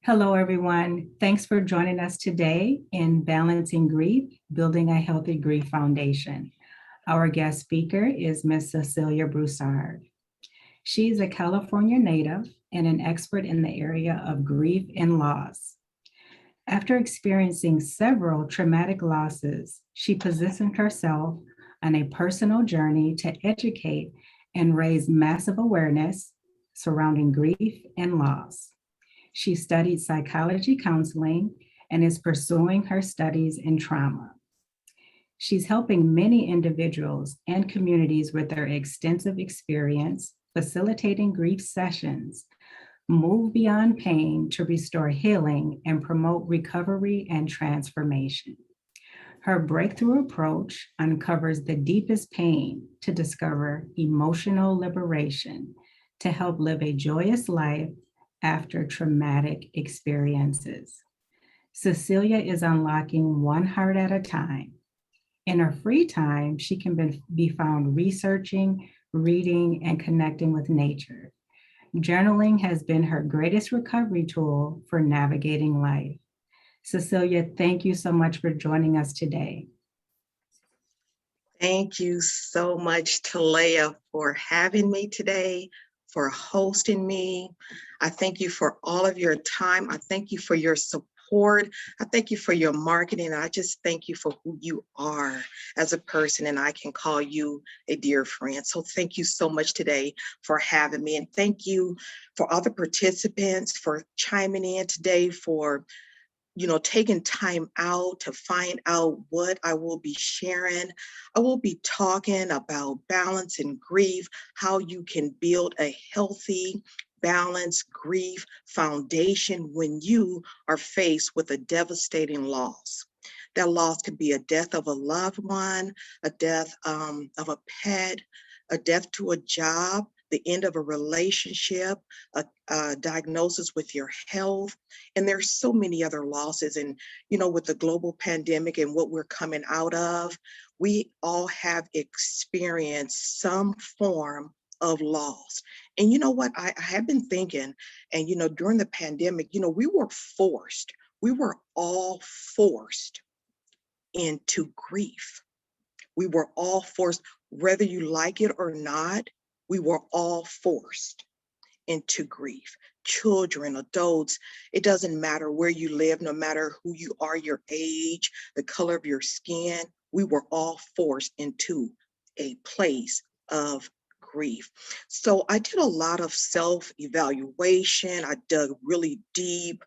Hello, everyone. Thanks for joining us today in Balancing Grief, Building a Healthy Grief Foundation. Our guest speaker is Ms. Cecilia Broussard. She's a California native and an expert in the area of grief and loss. After experiencing several traumatic losses, she positioned herself on a personal journey to educate and raise massive awareness surrounding grief and loss. She studied psychology counseling and is pursuing her studies in trauma. She's helping many individuals and communities with their extensive experience facilitating grief sessions, move beyond pain to restore healing and promote recovery and transformation. Her breakthrough approach uncovers the deepest pain to discover emotional liberation to help live a joyous life after traumatic experiences. Cecilia is unlocking one heart at a time. In her free time, she can be found researching, reading, and connecting with nature. Journaling has been her greatest recovery tool for navigating life. Cecilia, thank you so much for joining us today. Thank you so much, Talea, for having me today, for hosting me. I thank you for all of your time. I thank you for your support. I thank you for your marketing. I just thank you for who you are as a person, and I can call you a dear friend. So thank you so much today for having me. And thank you for all the participants for chiming in today, for taking time out to find out what I will be sharing. I will be talking about balance and grief, how you can build a healthy, balanced grief foundation when you are faced with a devastating loss. That loss could be a death of a loved one, a death of a pet, a death to a job, the end of a relationship, a diagnosis with your health. And there's so many other losses. And, with the global pandemic and what we're coming out of, we all have experienced some form of loss. And you know what? I have been thinking, and, during the pandemic, we were all forced into grief. We were all forced, whether you like it or not, we were all forced into grief. Children, adults, it doesn't matter where you live, no matter who you are, your age, the color of your skin, we were all forced into a place of grief. So I did a lot of self-evaluation. I dug really deep,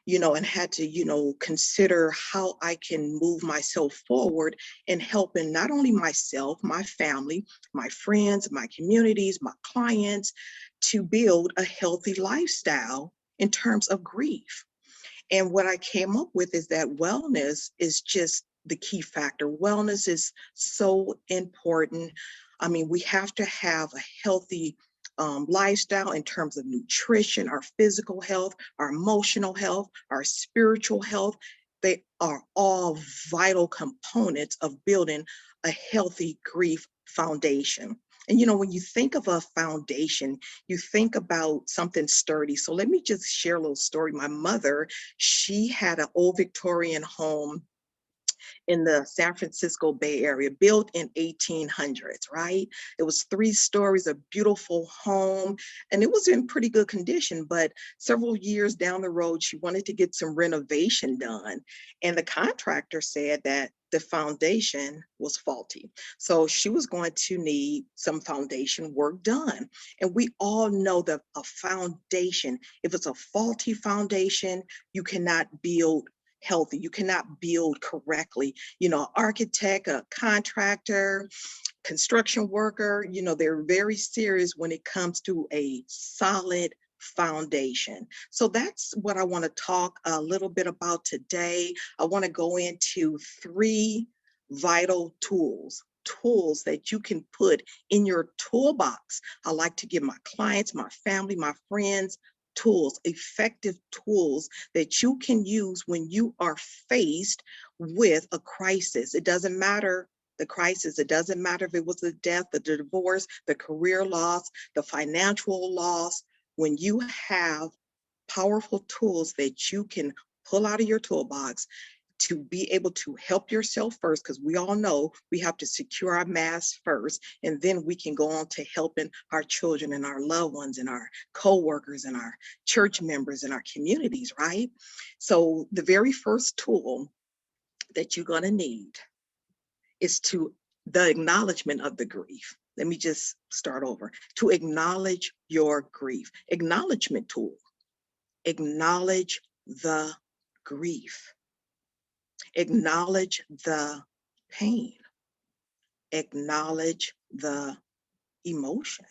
and had to, consider how I can move myself forward in helping not only myself, my family, my friends, my communities, my clients to build a healthy lifestyle in terms of grief. And what I came up with is that wellness is just the key factor. Wellness is so important. I mean, we have to have a healthy lifestyle in terms of nutrition, our physical health, our emotional health, our spiritual health. They are all vital components of building a healthy grief foundation. And when you think of a foundation, you think about something sturdy. So let me just share a little story. My mother, she had an old Victorian home in the San Francisco Bay Area, built in 1800s, right? It was 3 stories, a beautiful home, and it was in pretty good condition. But several years down the road, she wanted to get some renovation done. And the contractor said that the foundation was faulty. So she was going to need some foundation work done. And we all know that a foundation, if it's a faulty foundation, you cannot build healthy. You cannot build correctly. Architect, a contractor, construction worker, they're very serious when it comes to a solid foundation. So that's what I want to talk a little bit about today. I want to go into 3 vital tools that you can put in your toolbox. I like to give my clients, my family, my friends tools, effective tools that you can use when you are faced with a crisis. It doesn't matter the crisis. It doesn't matter if it was the death, the divorce, the career loss, the financial loss. When you have powerful tools that you can pull out of your toolbox to be able to help yourself first, because we all know we have to secure our masks first, and then we can go on to helping our children and our loved ones and our co-workers and our church members and our communities, right? So the very first tool that you're going to need is the acknowledgement of the grief. Let me just start over. To acknowledge your grief. Acknowledgement tool. Acknowledge the grief. Acknowledge the pain. Acknowledge the emotion.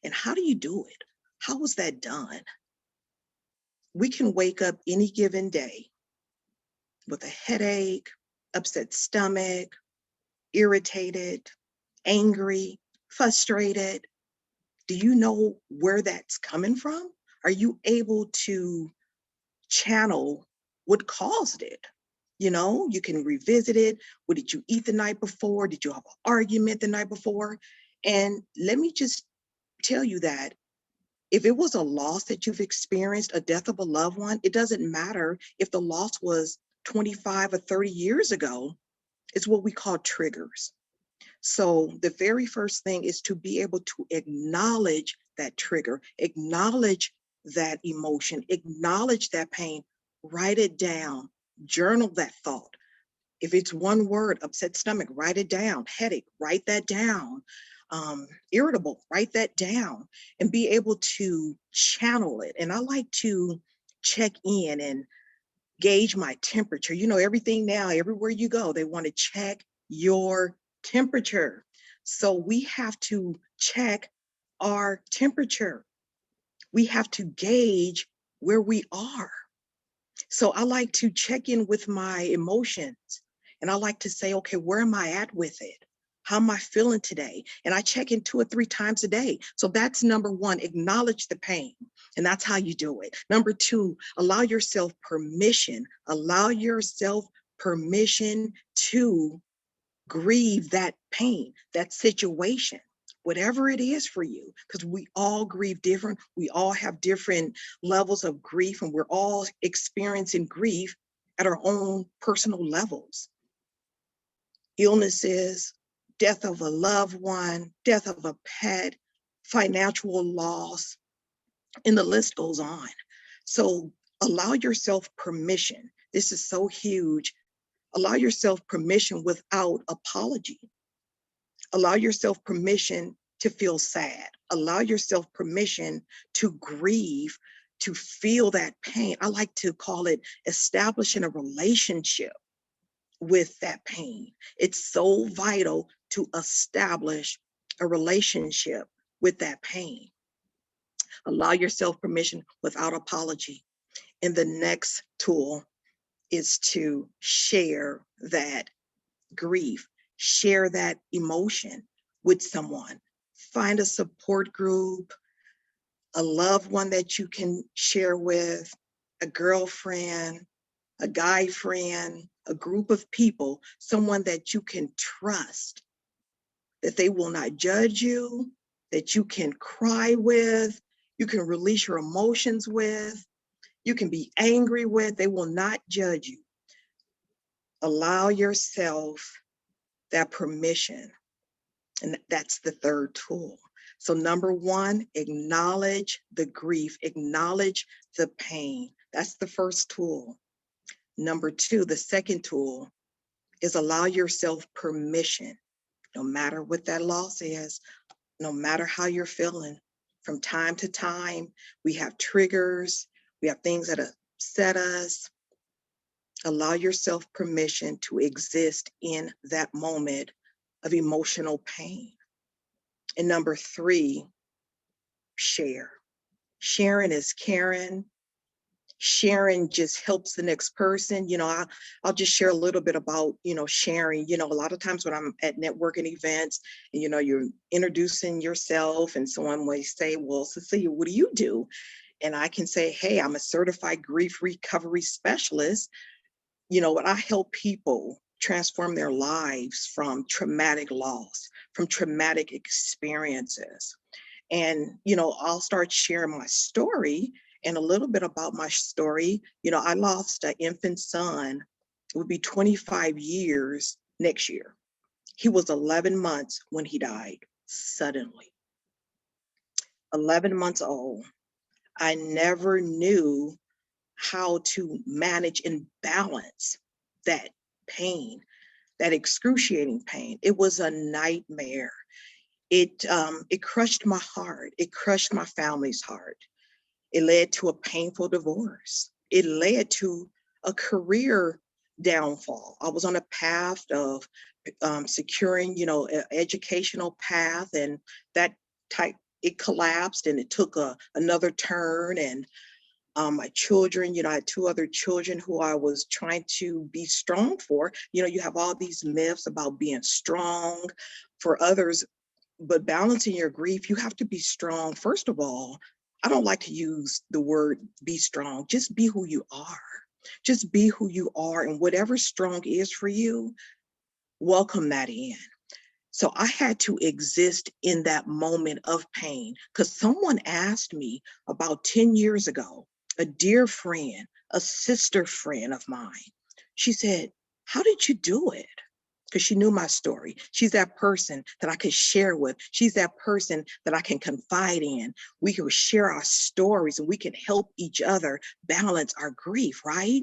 And how do you do it? How is that done? We can wake up any given day with a headache, upset stomach, irritated, angry, frustrated. Do you know where that's coming from? Are you able to channel what caused it? You know, you can revisit it. What did you eat the night before? Did you have an argument the night before? And let me just tell you that if it was a loss that you've experienced, a death of a loved one, it doesn't matter if the loss was 25 or 30 years ago. It's what we call triggers. So the very first thing is to be able to acknowledge that trigger, acknowledge that emotion, acknowledge that pain, write it down, journal that thought. If it's one word, upset stomach, write it down. Headache, write that down. Irritable, write that down, and be able to channel it. And I like to check in and gauge my temperature. You know, everything now, everywhere you go, they want to check your temperature. So we have to check our temperature. We have to gauge where we are. So I like to check in with my emotions, and I like to say, okay, where am I at with it? How am I feeling today? And I check in 2 or 3 times a day. So that's number one, acknowledge the pain. And that's how you do it. Number 2, allow yourself permission. Allow yourself permission to grieve that pain, that situation, whatever it is for you, because we all grieve different. We all have different levels of grief, and we're all experiencing grief at our own personal levels. Illnesses, death of a loved one, death of a pet, financial loss, and the list goes on. So allow yourself permission. This is so huge. Allow yourself permission without apology. Allow yourself permission to feel sad. Allow yourself permission to grieve, to feel that pain. I like to call it establishing a relationship with that pain. It's so vital to establish a relationship with that pain. Allow yourself permission without apology. And the next tool is to share that grief, share that emotion with someone. Find a support group, a loved one that you can share with, a girlfriend, a guy friend, a group of people, someone that you can trust, that they will not judge you, that you can cry with, you can release your emotions with, you can be angry with, they will not judge you. Allow yourself that permission. And that's the third tool. So number 1, acknowledge the grief, acknowledge the pain. That's the first tool. Number 2, the second tool is allow yourself permission, no matter what that loss is, no matter how you're feeling. From time to time, we have triggers, we have things that upset us. Allow yourself permission to exist in that moment of emotional pain. And number 3, share. Sharing is caring. Sharing just helps the next person. You know, I'll just share a little bit about, sharing. You know, a lot of times when I'm at networking events, and, you're introducing yourself and someone may say, well, Cecilia, what do you do? And I can say, hey, I'm a certified grief recovery specialist. What I help people transform their lives from traumatic loss, from traumatic experiences. And, I'll start sharing my story. And a little bit about my story, I lost an infant son. It would be 25 years next year. He was 11 months when he died suddenly. 11 months old. I never knew how to manage and balance that pain, that excruciating pain. It was a nightmare. It crushed my heart. It crushed my family's heart. It led to a painful divorce. It led to a career downfall. I was on a path of securing, an educational path, and that type it collapsed, and it took another turn. And my children, I had two other children who I was trying to be strong for. You have all these myths about being strong for others, but balancing your grief, you have to be strong. First of all, I don't like to use the word be strong. Just be who you are. Just be who you are, and whatever strong is for you, welcome that in. So I had to exist in that moment of pain, because someone asked me about 10 years ago, a dear friend, a sister friend of mine, she said, how did you do it? Because she knew my story. She's that person that I could share with. She's that person that I can confide in. We can share our stories, and we can help each other balance our grief, right?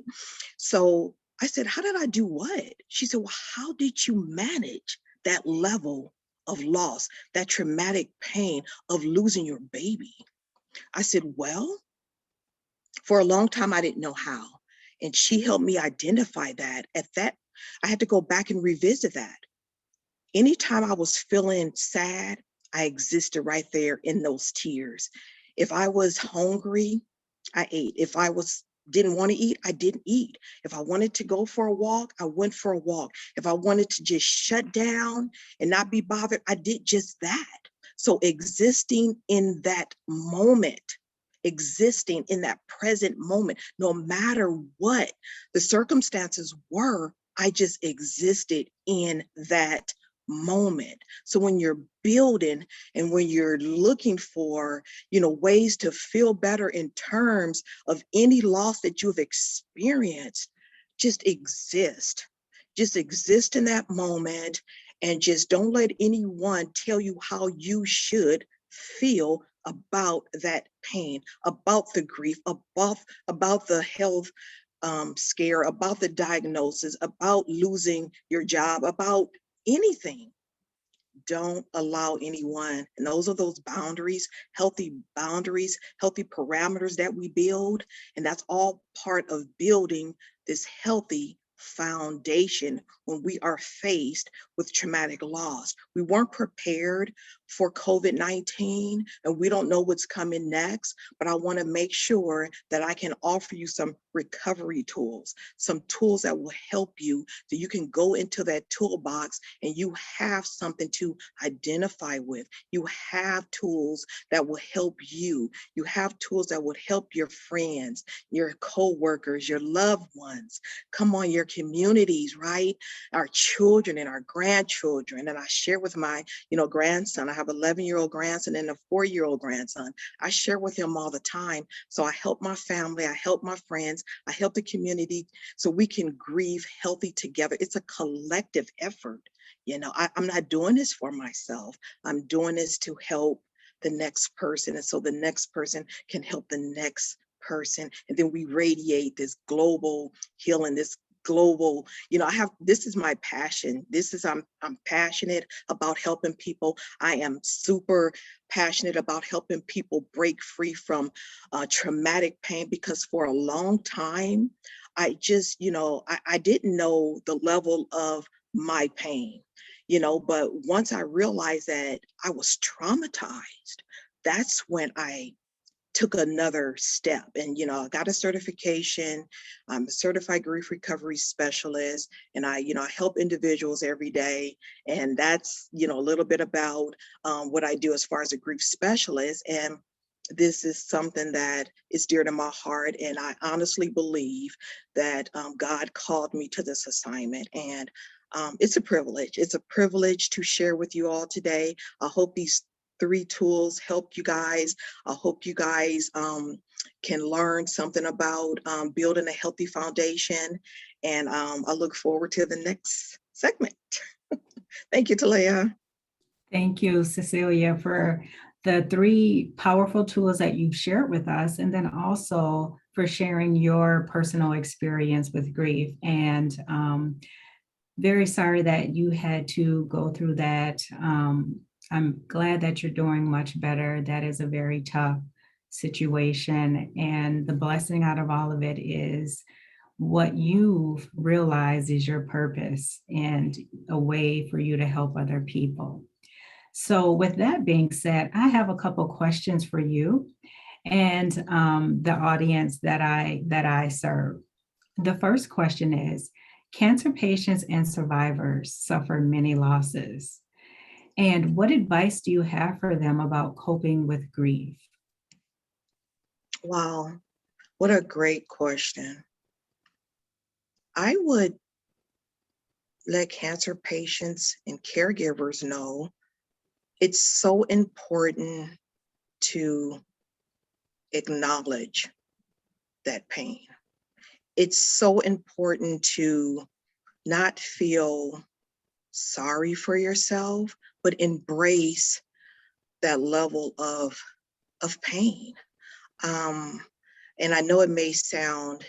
So I said, how did I do what? She said, well, how did you manage that level of loss, that traumatic pain of losing your baby? I said, well, for a long time, I didn't know how. And she helped me identify that. I had to go back and revisit that. Anytime I was feeling sad, I existed right there in those tears. If I was hungry, I ate. If I didn't want to eat, I didn't eat. If I wanted to go for a walk, I went for a walk. If I wanted to just shut down and not be bothered, I did just that. So existing in that moment, existing in that present moment, no matter what the circumstances were, I just existed in that moment. So when you're building and when you're looking for, ways to feel better in terms of any loss that you've experienced, just exist. Just exist in that moment, and just don't let anyone tell you how you should feel about that pain, about the grief, about the health scare, about the diagnosis, about losing your job, about anything. Don't allow anyone, and those are those boundaries, healthy parameters that we build. And that's all part of building this healthy foundation when we are faced with traumatic loss. We weren't prepared for COVID-19, and we don't know what's coming next, but I want to make sure that I can offer you some recovery tools, some tools that will help you, so you can go into that toolbox and you have something to identify with. You have tools that will help you. You have tools that would help your friends, your co-workers, your loved ones. Come on, your communities, right? Our children and our grandchildren. And I share with my, grandson. I have an 11-year-old grandson and a 4-year-old grandson. I share with him all the time. So I help my family, I help my friends, I help the community, so we can grieve healthy together. It's a collective effort. I'm not doing this for myself. I'm doing this to help the next person. And so the next person can help the next person. And then we radiate this global healing, this global, this is my passion. I'm passionate about helping people. I am super passionate about helping people break free from traumatic pain, because for a long time, I just, I didn't know the level of my pain, but once I realized that I was traumatized, that's when I took another step. And I got a certification. I'm a certified grief recovery specialist, and I help individuals every day. And that's a little bit about what I do as far as a grief specialist. And this is something that is dear to my heart, and I honestly believe that God called me to this assignment. And it's a privilege. It's a privilege to share with you all today. I hope these 3 tools helped you guys. I hope you guys can learn something about building a healthy foundation. And I look forward to the next segment. Thank you, Talea. Thank you, Cecilia, for the 3 powerful tools that you've shared with us, and then also for sharing your personal experience with grief. And very sorry that you had to go through that. I'm glad that you're doing much better. That is a very tough situation. And the blessing out of all of it is what you've realized is your purpose and a way for you to help other people. So with that being said, I have a couple questions for you and the audience that I serve. The first question is, cancer patients and survivors suffer many losses. And what advice do you have for them about coping with grief? Wow, what a great question. I would let cancer patients and caregivers know it's so important to acknowledge that pain. It's so important to not feel sorry for yourself, but embrace that level of pain. And I know it may sound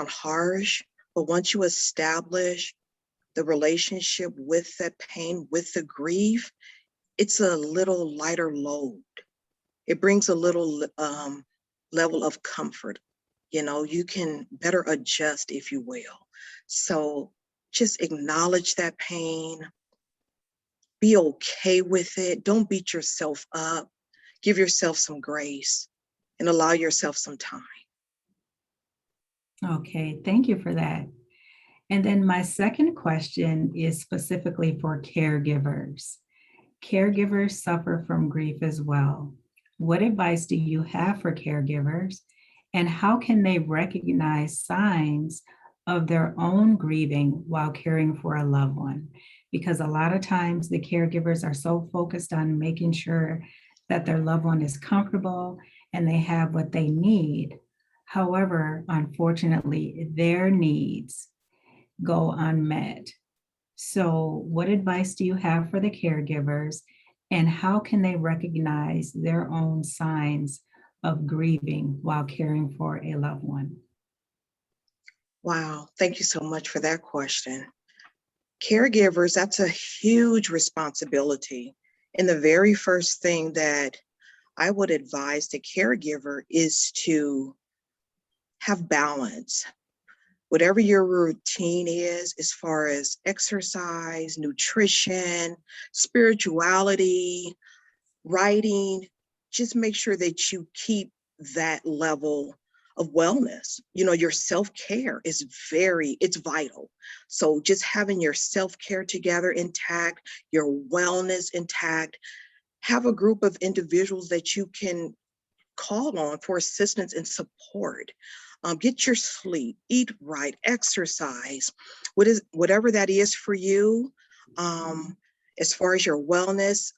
harsh, but once you establish the relationship with that pain, with the grief, it's a little lighter load. It brings a little level of comfort. You know, you can better adjust, if you will. So just acknowledge that pain, be okay with it. Don't beat yourself up. Give yourself some grace and allow yourself some time. Okay, thank you for that. And then my second question is specifically for caregivers. Caregivers suffer from grief as well. What advice do you have for caregivers, and how can they recognize signs of their own grieving while caring for a loved one? Because a lot of times the caregivers are so focused on making sure that their loved one is comfortable and they have what they need. However, unfortunately, their needs go unmet. So, what advice do you have for the caregivers, and how can they recognize their own signs of grieving while caring for a loved one? Wow, thank you so much for that question. Caregivers, that's a huge responsibility. And the very first thing that I would advise the caregiver is to have balance. Whatever your routine is, as far as exercise, nutrition, spirituality, writing, just make sure that you keep that level of wellness. You know, your self-care is it's vital. So just having your self-care together intact, your wellness intact, have a group of individuals that you can call on for assistance and support. Get your sleep, eat right, exercise, whatever that is for you. As far as your wellness,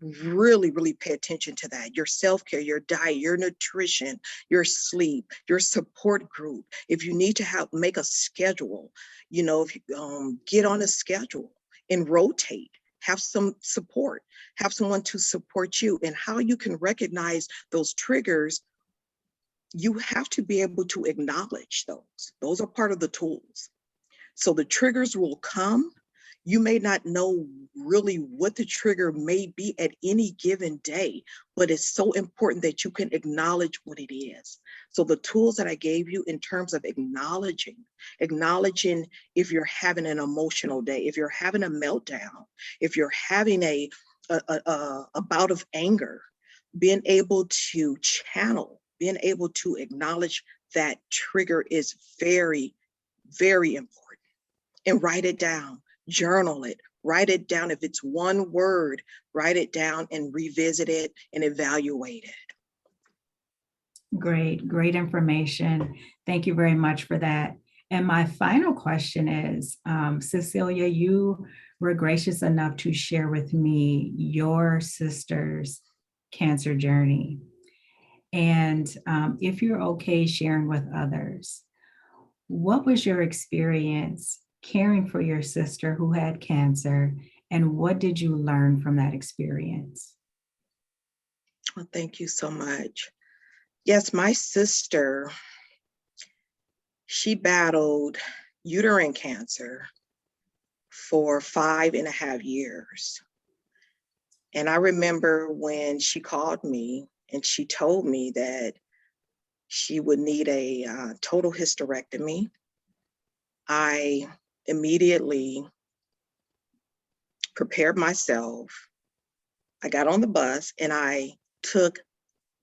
really, really pay attention to that. Your self-care, your diet, your nutrition, your sleep, your support group. If you need to make a schedule, you know, if you get on a schedule and rotate, have some support, have someone to support you. And how you can recognize those triggers, you have to be able to acknowledge those. Those are part of the tools. So the triggers will come. You may not know really what the trigger may be at any given day, but it's so important that you can acknowledge what it is. So the tools that I gave you in terms of acknowledging if you're having an emotional day, if you're having a meltdown, if you're having a bout of anger, being able to channel, being able to acknowledge that trigger is very, very important. And write it down, journal it, write it down. If it's one word, write it down and revisit it and evaluate it. Great information. Thank you very much for that. And my final question is, Cecilia, you were gracious enough to share with me your sister's cancer journey. And if you're okay sharing with others, what was your experience caring for your sister who had cancer, and what did you learn from that experience? Well, thank you so much. Yes, my sister, she battled uterine cancer for 5.5 years. And I remember when she called me and she told me that she would need a total hysterectomy. I immediately prepared myself. I got on the bus and I took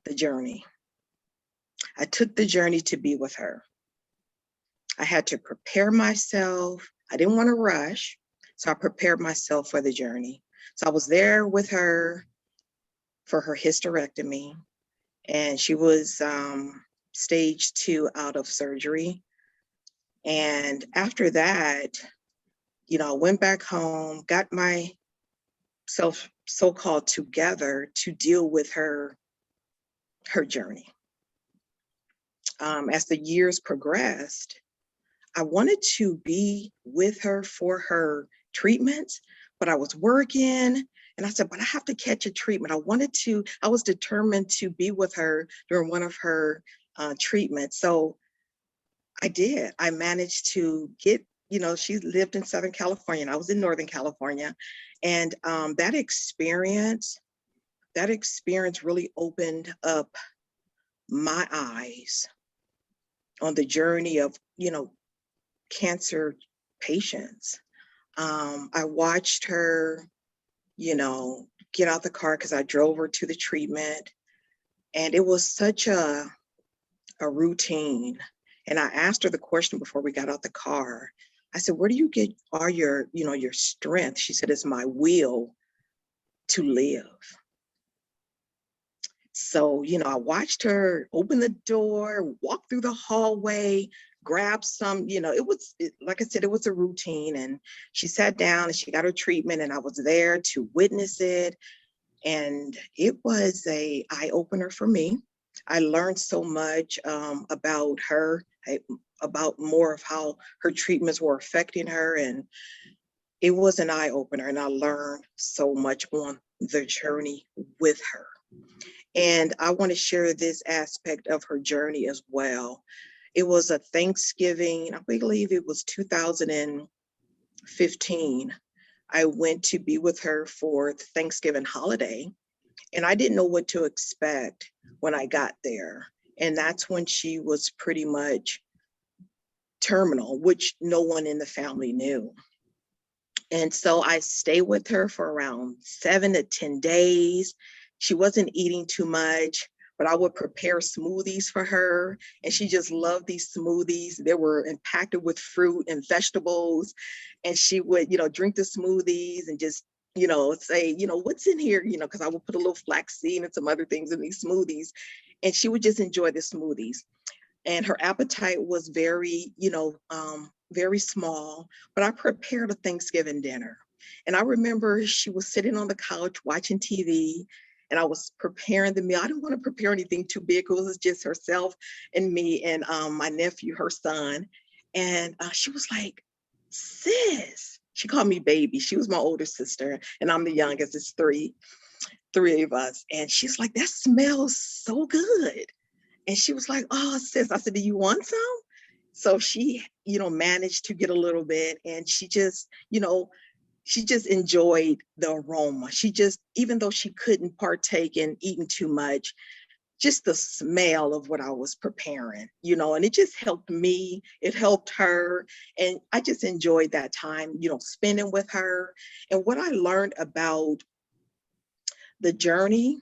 the journey. I took the journey to be with her. I had to prepare myself. I didn't want to rush, so I prepared myself for the journey. So I was there with her for her hysterectomy, and she was stage 2 out of surgery. And after that, I went back home, got myself so-called together to deal with her journey. As the years progressed, I wanted to be with her for her treatments, but I was working and I said, but I have to catch a treatment. I was determined to be with her during one of her treatments. So I did. I managed to get, she lived in Southern California and I was in Northern California. And that experience really opened up my eyes on the journey of, cancer patients. I watched her, get out the car because I drove her to the treatment. And it was such a routine. And I asked her the question before we got out the car. I said, where do you get all your strength? She said, it's my will to live. So, I watched her open the door, walk through the hallway, grab some, like I said, it was a routine. And she sat down and she got her treatment and I was there to witness it. And it was an eye-opener for me. I learned so much about her, about more of how her treatments were affecting her. And it was an eye-opener and I learned so much on the journey with her. And I want to share this aspect of her journey as well. It was a Thanksgiving, I believe it was 2015. I went to be with her for the Thanksgiving holiday, and I didn't know what to expect when I got there. And that's when she was pretty much terminal, which no one in the family knew. And so I stayed with her for around 7 to 10 days. She wasn't eating too much, but I would prepare smoothies for her. And she just loved these smoothies. They were impacted with fruit and vegetables. And she would, drink the smoothies and just, say, what's in here, because I would put a little flaxseed and some other things in these smoothies. And she would just enjoy the smoothies. And her appetite was very, very small, but I prepared a Thanksgiving dinner. And I remember she was sitting on the couch watching TV and I was preparing the meal. I didn't want to prepare anything too big. It was just herself and me and my nephew, her son. And she was like, sis, she called me baby. She was my older sister and I'm the youngest. It's three of us. And she's like, that smells so good. And she was like, oh, sis, I said, do you want some? So she, managed to get a little bit and she just enjoyed the aroma. She just, even though she couldn't partake in eating too much, just the smell of what I was preparing, and it just helped me, it helped her. And I just enjoyed that time, spending with her. And what I learned about the journey,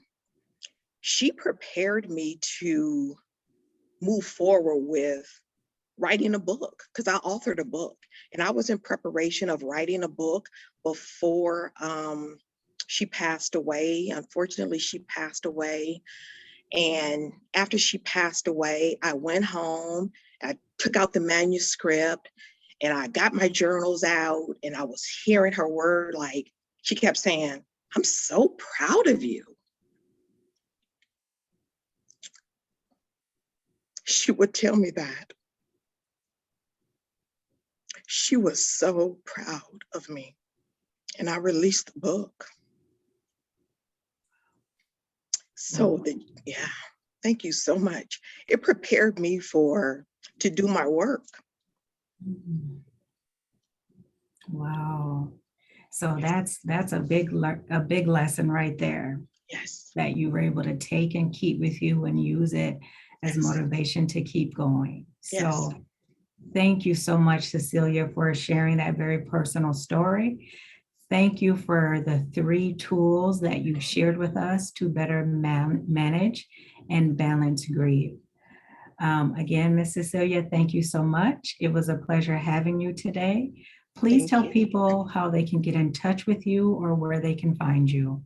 she prepared me to move forward with writing a book because I authored a book and I was in preparation of writing a book before she passed away. Unfortunately, she passed away. And after she passed away, I went home, I took out the manuscript And I got my journals out and I was hearing her word. Like she kept saying, I'm so proud of you. She would tell me that. She was so proud of me. And I released the book. So yeah, thank you so much. It prepared me to do my work. Wow. So that's a big lesson right there Yes. that you were able to take and keep with you and use it as Yes. motivation to keep going. Yes. So thank you so much, Cecilia, for sharing that very personal story. Thank you for the 3 tools that you shared with us to better manage and balance grief. Again, Ms. Cecilia, thank you so much. It was a pleasure having you today. Please Thank tell you. people how they can get in touch with you or where they can find you.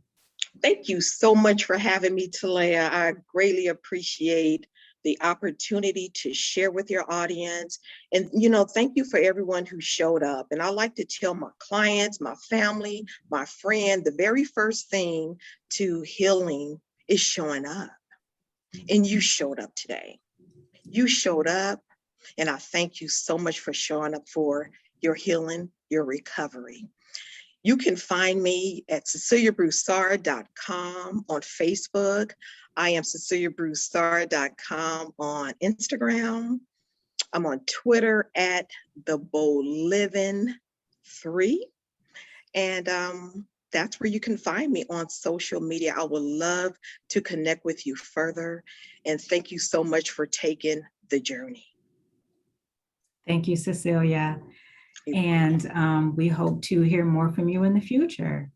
Thank you so much for having me, Talea. I greatly appreciate the opportunity to share with your audience. And, thank you for everyone who showed up. And I like to tell my clients, my family, my friend, the very first thing to healing is showing up. And you showed up today. You showed up. And I thank you so much for showing up for your healing, your recovery. You can find me at CeciliaBroussard.com on Facebook. I am CeciliaBroussard.com on Instagram. I'm on Twitter at TheBoldLiving3. And that's where you can find me on social media. I would love to connect with you further. And thank you so much for taking the journey. Thank you, Cecilia. And we hope to hear more from you in the future.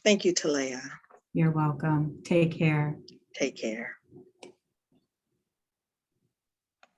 Thank you, Talea. You're welcome. Take care. Take care.